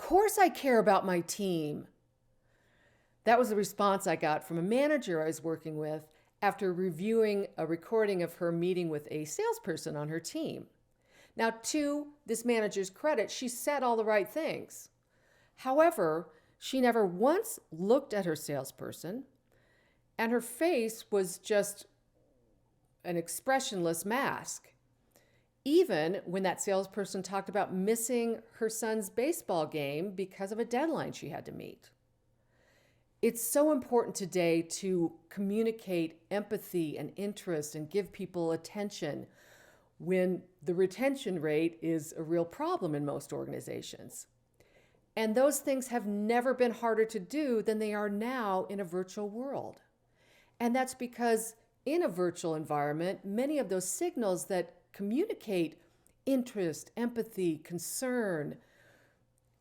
course I care about my team. That was the response I got from a manager I was working with after reviewing a recording of her meeting with a salesperson on her team. Now, to this manager's credit, she said all the right things. However, she never once looked at her salesperson, and her face was just an expressionless mask. Even when that salesperson talked about missing her son's baseball game because of a deadline she had to meet. It's so important today to communicate empathy and interest and give people attention when the retention rate is a real problem in most organizations. And those things have never been harder to do than they are now in a virtual world. And that's because in a virtual environment, many of those signals that communicate interest, empathy, concern,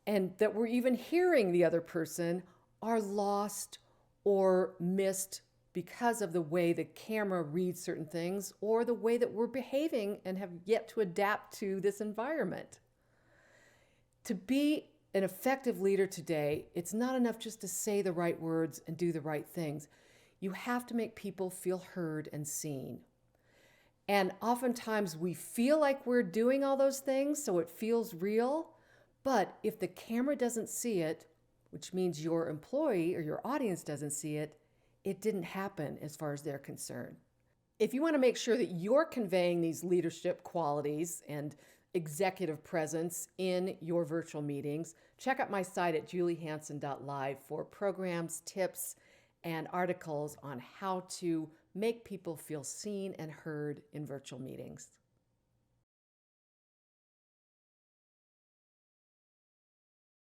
and that we're even hearing the other person are lost or missed because of the way the camera reads certain things or the way that we're behaving and have yet to adapt to this environment. To be an effective leader today, it's not enough just to say the right words and do the right things. You have to make people feel heard and seen. And oftentimes we feel like we're doing all those things, so it feels real. But if the camera doesn't see it, which means your employee or your audience doesn't see it, it didn't happen as far as they're concerned. If you want to make sure that you're conveying these leadership qualities and executive presence in your virtual meetings, check out my site at juliehansen.live for programs, tips, and articles on how to make people feel seen and heard in virtual meetings.